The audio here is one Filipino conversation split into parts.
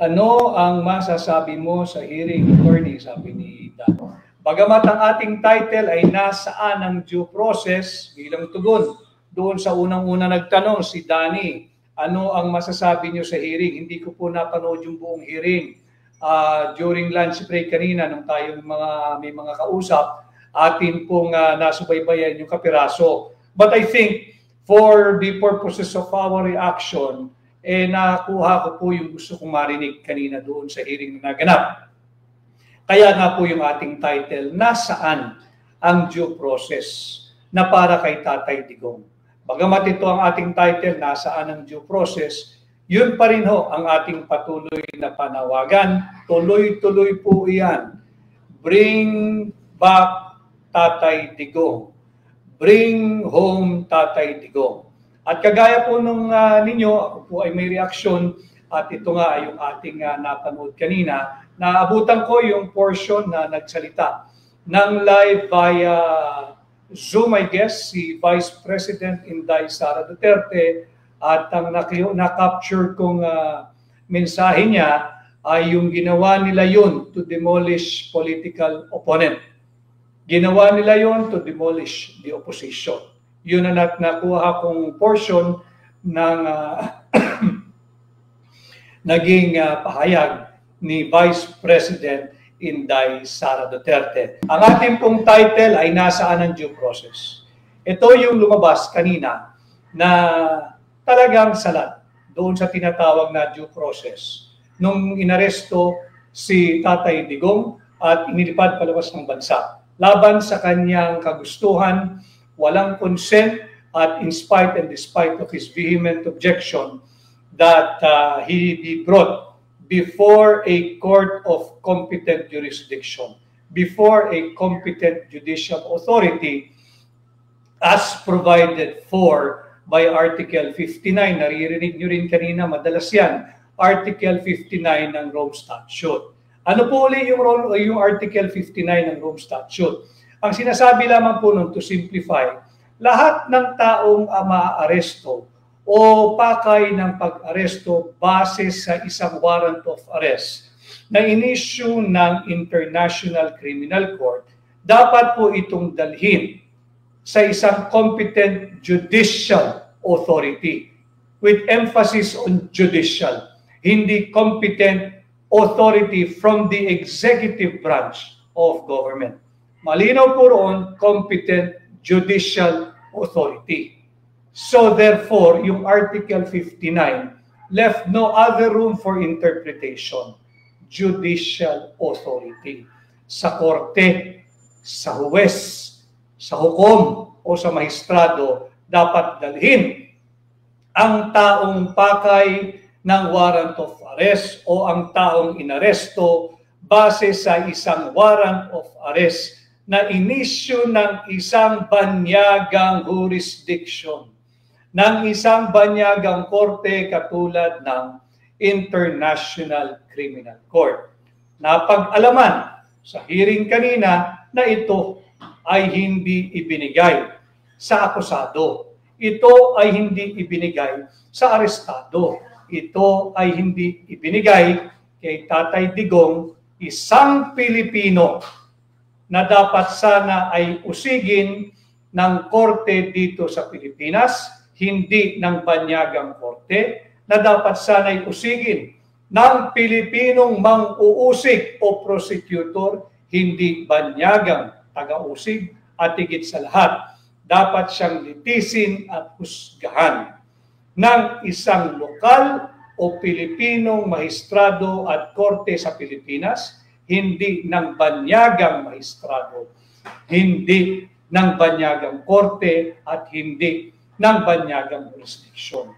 Ano ang masasabi mo sa hearing, attorney? Sabi ni Dan. Bagamat ang ating title ay nasaan ang due process, bilang tugon doon sa unang-una nagtanong si Danny, ano ang masasabi niyo sa hearing? Hindi ko po napanood yung buong hearing. During lunch break kanina, nung tayong may mga kausap, atin pong nasubaybayan yung kapiraso. But I think for the purposes of our reaction, nakuha ko po yung gusto kong marinig kanina doon sa hearing na naganap. Kaya nga po yung ating title, nasaan ang due process na para kay Tatay Digong. Bagamat ito ang ating title, nasaan ang due process, yun pa rin ho ang ating patuloy na panawagan. Tuloy-tuloy po iyan. Bring back Tatay Digong. Bring home Tatay Digong. At kagaya po nung ninyo, ako po ay may reaksyon at ito nga ay yung ating napanood kanina. Naabutan ko yung portion na nagsalita ng live via Zoom, I guess, si Vice President Inday Sara Duterte. At ang na-capture kong mensahe niya ay yung ginawa nila yun to demolish political opponent. Ginawa nila yun to demolish the opposition. Yun ang nakuha kong portion ng naging pahayag ni Vice President Inday Sara Duterte. Ang ating pong title ay nasaan ang due process. Ito yung lumabas kanina na talagang salat doon sa tinatawag na due process. Nung inaresto si Tatay Digong at inilipad palabas ng bansa. Laban sa kanyang kagustuhan, walang consent at in spite and despite of his vehement objection that he be brought before a court of competent jurisdiction, before a competent judicial authority as provided for by Article 59. Naririnig nyo rin kanina, madalas yan, Article 59 ng Rome Statute. Ano po ulit yung Article 59 ng Rome Statute? Ang sinasabi lamang po nun, to simplify, lahat ng taong maaaresto o pakay ng pag-aresto base sa isang warrant of arrest na in-issue ng International Criminal Court, dapat po itong dalhin sa isang competent judicial authority with emphasis on judicial, hindi competent authority from the executive branch of government. Malinaw po roon, competent judicial authority. So therefore, yung Article 59 left no other room for interpretation. Judicial authority. Sa korte, sa huwes, sa hukom o sa maestrado, dapat dalhin ang taong pakay ng warrant of arrest o ang taong inaresto base sa isang warrant of arrest na inisyu ng isang banyagang jurisdiction, ng isang banyagang korte katulad ng International Criminal Court. Napag-alaman sa hearing kanina na ito ay hindi ibinigay sa akusado. Ito ay hindi ibinigay sa arestado. Ito ay hindi ibinigay kay Tatay Digong, isang Pilipino na dapat sana ay usigin ng korte dito sa Pilipinas, hindi ng banyagang korte, na dapat sana ay usigin ng Pilipinong mang-uusig o prosecutor, hindi banyagang taga-usig, at higit sa lahat, dapat siyang litisin at husgahan ng isang lokal o Pilipinong maestrado at korte sa Pilipinas, hindi ng banyagang maestrado, hindi ng banyagang korte, at hindi ng banyagang jurisdiction.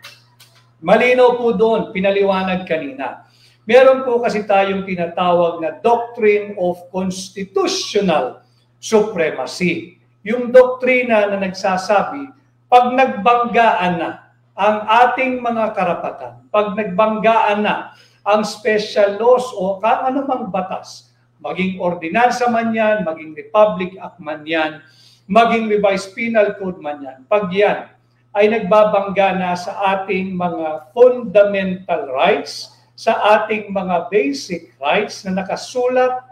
Malinaw po doon, pinaliwanag kanina. Meron po kasi tayong tinatawag na Doctrine of Constitutional Supremacy. Yung doktrina na nagsasabi, pag nagbanggaan na ang ating mga karapatan, pag nagbanggaan na ang special laws o kung anumang batas, maging ordinansa man yan, maging Republic Act man yan, maging Revised Penal Code man yan, pag yan ay nagbabangga na sa ating mga fundamental rights, sa ating mga basic rights na nakasulat,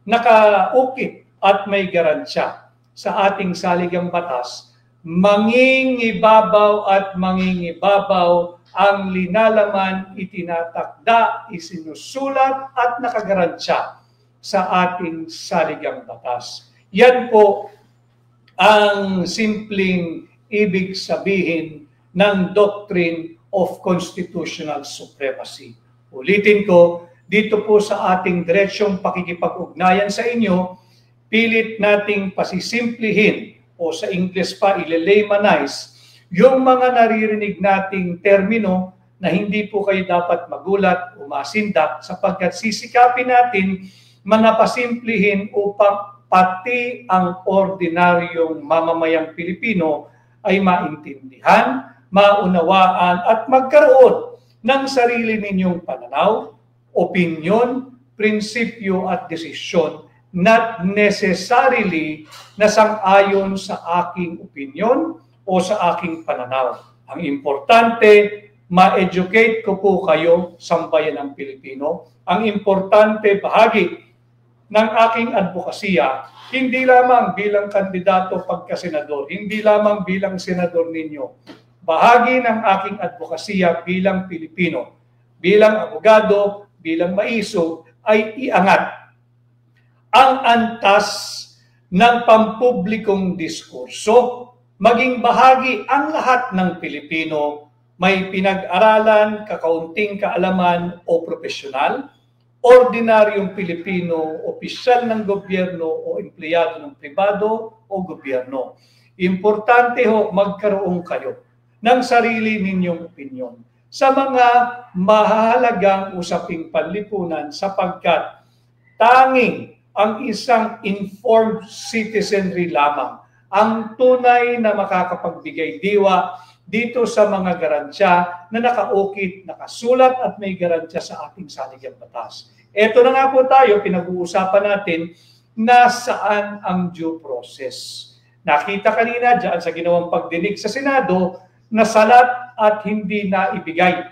nakaukit at may garansya sa ating saligang batas, mangingibabaw at mangingibabaw ang linalaman, itinatakda, isinusulat at nakagaransya sa ating saligang batas. Yan po ang simpleng ibig sabihin ng Doctrine of Constitutional Supremacy. Ulitin ko, dito po sa ating diretsyong pakikipag-ugnayan sa inyo, pilit nating pasisimplihin o sa English pa ile-laymanize yung mga naririnig nating termino na hindi po kayo dapat magulat o masindak sapagkat sisikapin natin manapasimplihin upang pati ang ordinaryong mamamayang Pilipino ay maintindihan, maunawaan at magkaroon ng sarili ninyong pananaw, opinyon, prinsipyo at desisyon, not necessarily na sang-ayon sa aking opinyon o sa aking pananaw. Ang importante, ma-educate ko po kayo, sambayan ng Pilipino. Ang importante, bahagi ng aking advokasya, hindi lamang bilang kandidato pagka-senador, hindi lamang bilang senador ninyo. Bahagi ng aking advokasya bilang Pilipino, bilang abogado, bilang maiso, ay iangat ang antas ng pampublikong diskurso, maging bahagi ang lahat ng Pilipino may pinag-aralan, kakaunting kaalaman o profesional, ordinaryong Pilipino, opisyal ng gobyerno o empleyado ng pribado o gobyerno. Importante ho magkaroon kayo ng sarili ninyong opinyon sa mga mahalagang usaping panlipunan sapagkat tanging ang isang informed citizenry lamang ang tunay na makakapagbigay diwa dito sa mga garansya na nakaukit, nakasulat at may garansya sa ating saligang batas. Ito na nga po tayo, pinag-uusapan natin nasaan ang due process. Nakita kanina dyan sa ginawang pagdinig sa Senado na salat at hindi na ibigay.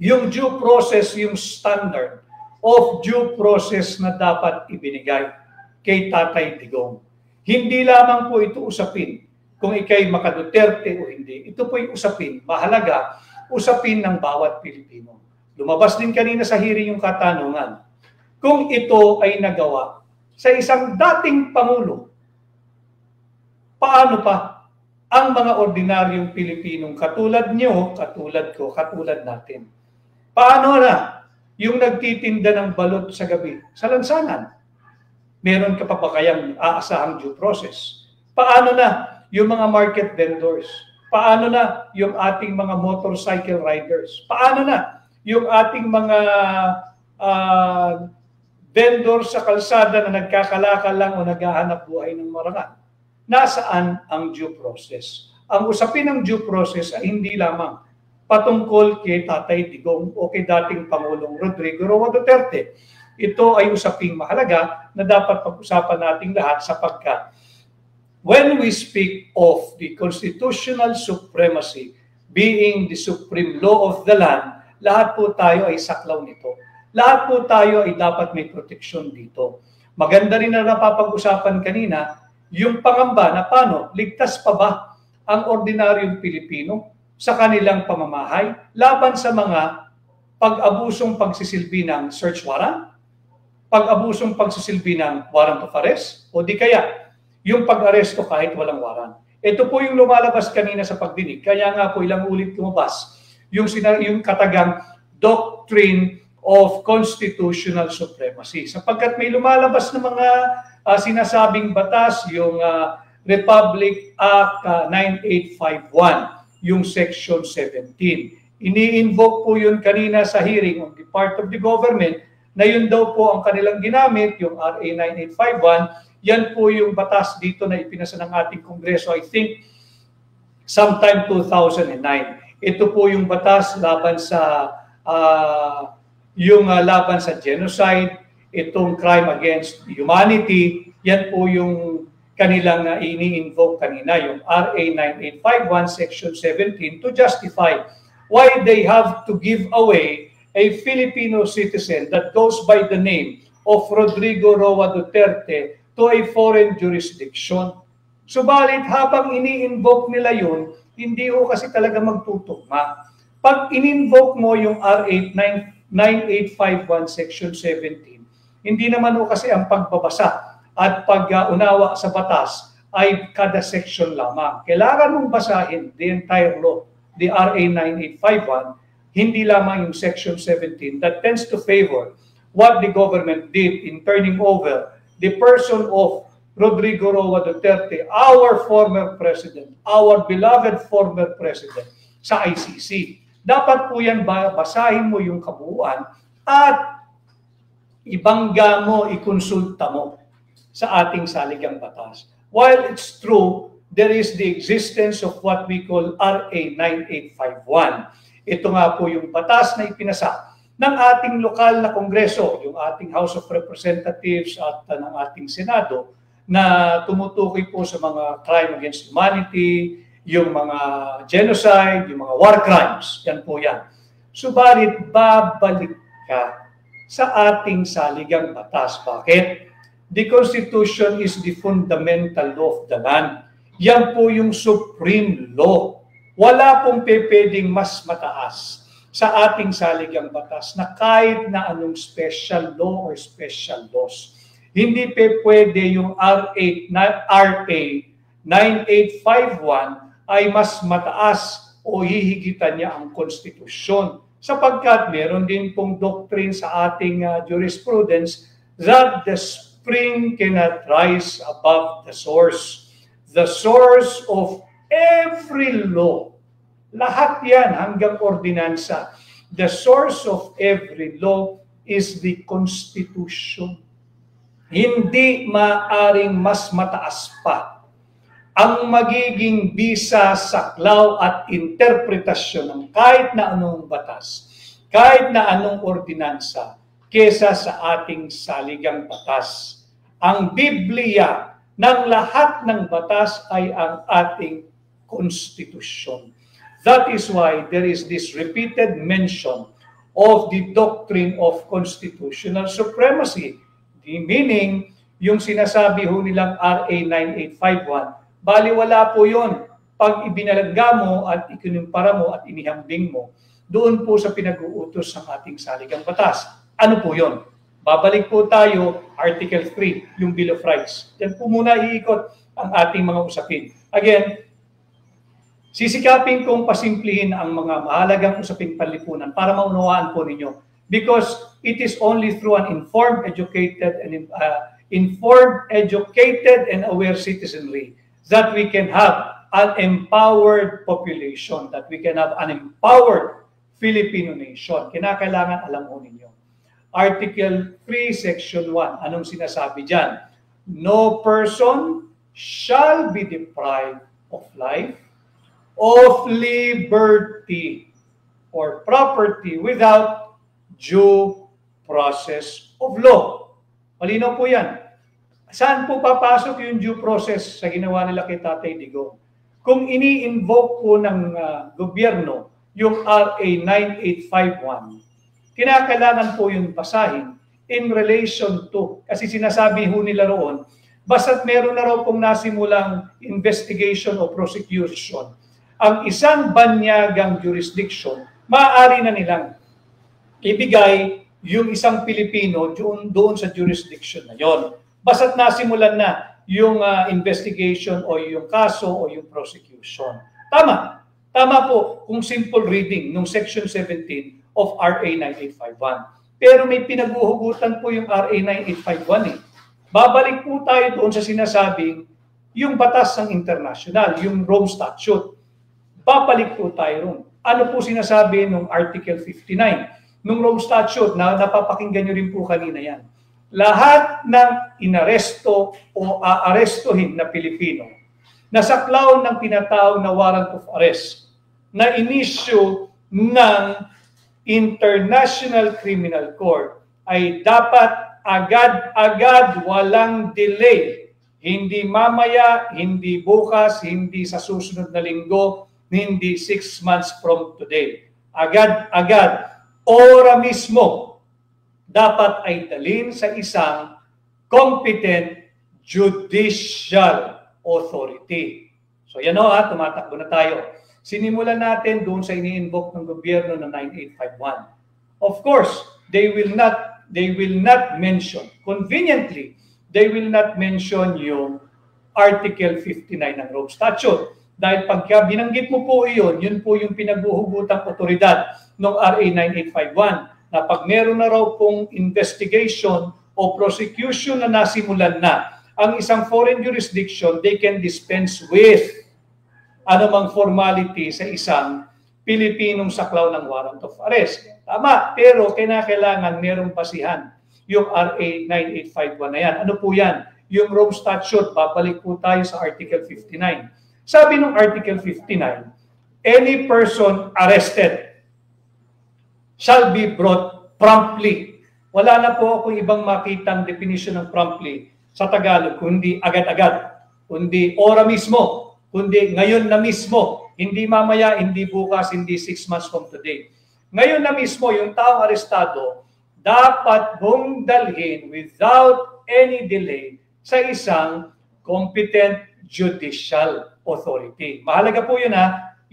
Yung due process, yung standard of due process na dapat ibinigay kay Tatay Digong. Hindi lamang po ito usapin kung ikay makaduterte o hindi. Ito po yung usapin, mahalaga, usapin ng bawat Pilipino. Lumabas din kanina sa hearing yung katanungan, kung ito ay nagawa sa isang dating Pangulo, paano pa ang mga ordinaryong Pilipinong katulad nyo, katulad ko, katulad natin? Paano na yung nagtitinda ng balot sa gabi sa lansangan? Meron ka pa ba kayang aasahang due process? Paano na yung mga market vendors? Paano na yung ating mga motorcycle riders? Paano na yung ating mga vendors sa kalsada na nagkakalakal lang o naghahanap buhay ng marangal? Nasaan ang due process? Ang usapin ng due process ay hindi lamang patungkol kay Tatay Digong o kay dating Pangulong Rodrigo Roa Duterte. Ito ay usaping mahalaga na dapat pag-usapan nating lahat sapagkat when we speak of the constitutional supremacy being the supreme law of the land, lahat po tayo ay saklaw nito. Lahat po tayo ay dapat may proteksyon dito. Maganda rin na napapag-usapan kanina, yung pangamba na paano, ligtas pa ba ang ordinaryong Pilipino sa kanilang pamamahay laban sa mga pag-abusong pagsisilbi ng search warrant, pag-abusong pagsisilbi ng warrant of arrest, o di kaya yung pag-aresto kahit walang warrant. Ito po yung lumalabas kanina sa pagdinig. Kaya nga po ilang ulit lumabas yung katagang Doctrine of Constitutional Supremacy. Sapagkat may lumalabas na mga sinasabing batas, yung Republic Act 9851, yung Section 17. Ini-invoke po yun kanina sa hearing on the part of the government na yun daw po ang kanilang ginamit, yung RA 9851. Yan po yung batas dito na ipinasa ng ating Kongreso, I think, sometime 2009. Ito po yung batas laban sa laban sa genocide, itong crime against humanity. Yan po yung kanilang ini-invoke kanina, yung RA 9851 Section 17 to justify why they have to give away a Filipino citizen that goes by the name of Rodrigo Roa Duterte to a foreign jurisdiction. Subalit habang ini-invoke nila yun, hindi ho kasi talaga magtutugma. Pag in-invoke mo yung RA 9851 Section 17, hindi naman ho kasi ang pagbabasa at pag-unawa sa batas ay kada section lamang. Kailangan mong basahin the entire law, the RA 9851, hindi lamang yung Section 17 that tends to favor what the government did in turning over the person of Rodrigo Roa Duterte, our former president, our beloved former president, sa ICC. Dapat po yan basahin mo yung kabuuan at ibangga mo, ikonsulta mo sa ating saligang batas. While it's true, there is the existence of what we call RA 9851. Ito nga po yung batas na ipinasa ng ating lokal na kongreso, yung ating House of Representatives at ng ating Senado, na tumutukoy po sa mga crime against humanity, yung mga genocide, yung mga war crimes. Yan po yan. Subalit, babalik ka sa ating saligang batas. Bakit? The Constitution is the fundamental law of the land. Yan po yung supreme law. Wala pong pwedeng mas mataas sa ating saligang batas na kahit na anong special law or special laws. Hindi pwede yung RA 9851 ay mas mataas o hihigitan niya ang konstitusyon. Sapagkat meron din pong doctrine sa ating jurisprudence that the spring cannot rise above the source. The source of every law. Lahat yan hanggang ordinansa. The source of every law is the Constitution. Hindi maaring mas mataas pa ang magiging bisa, saklaw at interpretasyon ng kahit na anong batas, kahit na anong ordinansa, kesa sa ating saligang batas. Ang Biblia ng lahat ng batas ay ang ating konstitusyon. That is why there is this repeated mention of the doctrine of constitutional supremacy. Meaning, yung sinasabi ho nilang RA 9851, baliwala po yun. Pag ibinalagga mo at ikinumpara mo at inihambing mo, doon po sa pinag-uutos ng ating saligang batas. Ano po yun? Babalik po tayo, Article 3, yung Bill of Rights. Yan po muna iikot ang ating mga usapin. Again, sisikapin kong pasimplihin ang mga mahalagang usaping panlipunan para maunawaan po ninyo. Because it is only through an informed, educated, and aware citizenry that we can have an empowered population, that we can have an empowered Filipino nation. Kinakailangan alam mo ninyo. Article 3, Section 1. Anong sinasabi dyan? No person shall be deprived of life, of liberty, or property without due process of law. Malinaw po yan. Saan po papasok yung due process sa ginawa nila kay Tatay Digong? Kung ini-invoke po ng gobyerno yung RA 9851, kinakailangan po yung basahin in relation to, kasi sinasabi ho nila roon, basta't meron na raw pong nasimulang investigation o prosecution, ang isang banyagang jurisdiction, maaari na nilang ibigay yung isang Pilipino doon sa jurisdiction na yon. Basta't nasimulan na yung investigation o yung kaso o yung prosecution. Tama. Tama po kung simple reading ng Section 17 of RA 9851. Pero may pinag-uhugutan po yung RA 9851 eh. Babalik po tayo doon sa sinasabing yung batas ng international, yung Rome Statute. Babalik po tayo roon. Ano po sinasabi ng Article 59? Nung Rome Statute, na napapakinggan nyo rin po kanina yan. Lahat ng inaresto o aarestohin na Pilipino na saklaw ng tinatawag na warrant of arrest na inisyu ng International Criminal Court ay dapat agad-agad, walang delay. Hindi mamaya, hindi bukas, hindi sa susunod na linggo, hindi 6 months from today. Agad-agad. ora mismo dapat ay dalhin sa isang competent judicial authority. So yan o, tumatakbo na tayo. Sinimulan natin doon sa ini-invoke ng gobyerno na 9851. Of course, they will not mention, conveniently, they will not mention yung Article 59 ng Rome Statute. Dahil pagka binanggit mo po iyon, yun po yung pinaghuhugutang otoridad ng RA 9851 na pag meron na raw pong investigation o prosecution na nasimulan na ang isang foreign jurisdiction, they can dispense with anumang formality sa isang Pilipinong saklaw ng warrant of arrest. Tama, pero kailangan merong basihan yung RA 9851 na yan. Ano po yan? Yung Rome Statute, babalik po tayo sa Article 59. Sabi ng Article 59, any person arrested shall be brought promptly. Wala na po akong ibang makitang definition ng promptly sa Tagalog, kundi agad-agad, kundi ora mismo, kundi ngayon na mismo, hindi mamaya, hindi bukas, hindi 6 months from today. Ngayon na mismo, yung taong arestado, dapat mong dalhin without any delay sa isang competent judicial authority. Mahalaga po yun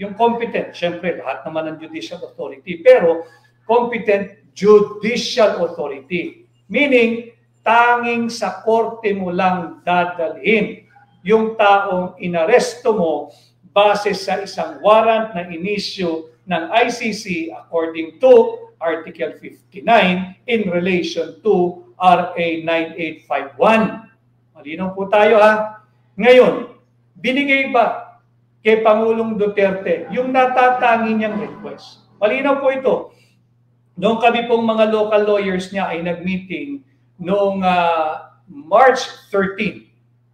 yung competent. Siyempre, lahat naman ng judicial authority. Pero, competent judicial authority. Meaning, tanging sa korte mo lang dadalhin yung taong inaresto mo base sa isang warrant na inisyu ng ICC according to Article 59 in relation to RA 9851. Malinaw po tayo Ngayon, binigay ba kay Pangulong Duterte yung natatangi niyang request? Malinaw po ito. Noong kami pong mga local lawyers niya ay nag-meeting noong March 13,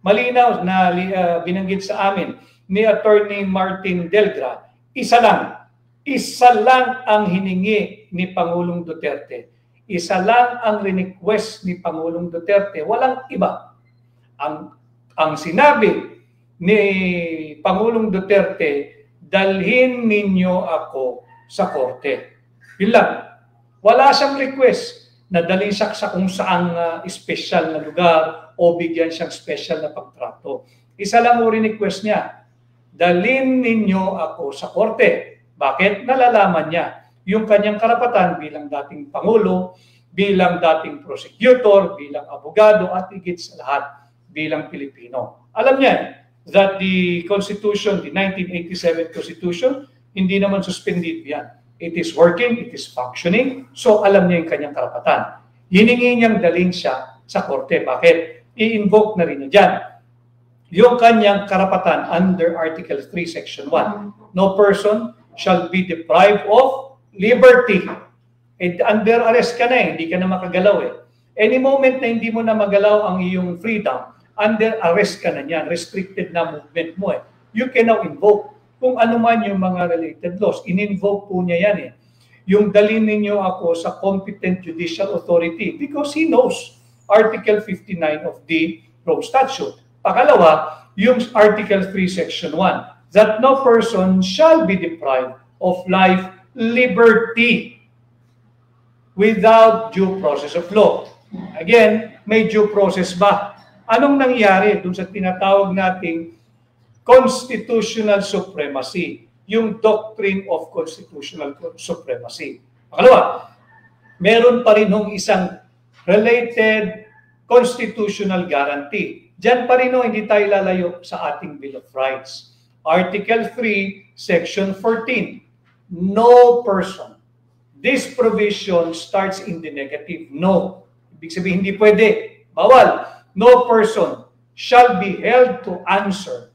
malinaw na binanggit sa amin ni Attorney Martin Delgra, isa lang ang hiningi ni Pangulong Duterte. Isa lang ang request ni Pangulong Duterte. Walang iba. Ang sinabi ni Pangulong Duterte, dalhin ninyo ako sa korte. Yun lang. Wala siyang request na dalhin siya sa kung saang special na lugar o bigyan siyang special na pagtrato. Isa lang rin request niya, dalhin ninyo ako sa korte. Bakit? Nalalaman niya yung kanyang karapatan bilang dating Pangulo, bilang dating prosecutor, bilang abogado, at higit sa lahat bilang Pilipino. Alam niya that the Constitution, the 1987 Constitution, hindi naman suspended yan. It is working, it is functioning, so alam niya yung kanyang karapatan. Hiningi niyang dalhin siya sa korte. Bakit? I-invoke na rin niya dyan yung kanyang karapatan under Article 3, Section 1. No person shall be deprived of liberty. And under arrest ka na hindi ka na makagalaw Any moment na hindi mo na magalaw ang iyong freedom, under arrest ka na niyan, restricted na movement mo You can now invoke kung ano man yung mga related laws. In-invoke po niya yan Yung dalhin ninyo ako sa competent judicial authority because he knows Article 59 of the Rome Statute. Pangalawa, yung Article 3, Section 1, that no person shall be deprived of life, liberty without due process of law. Again, may due process ba? Anong nangyari dun sa tinatawag nating constitutional supremacy, yung doctrine of constitutional supremacy? Pangalawa, meron pa rin isang related constitutional guarantee. Diyan pa rin hindi tayo lalayo sa ating Bill of Rights. Article 3, Section 14, no person. This provision starts in the negative. No. Ibig sabihin, hindi pwede. Bawal. No person shall be held to answer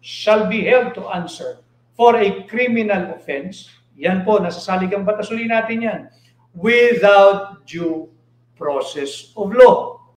for a criminal offense. Yan po, nasa saligang batas uli natin yan. Without due process of law.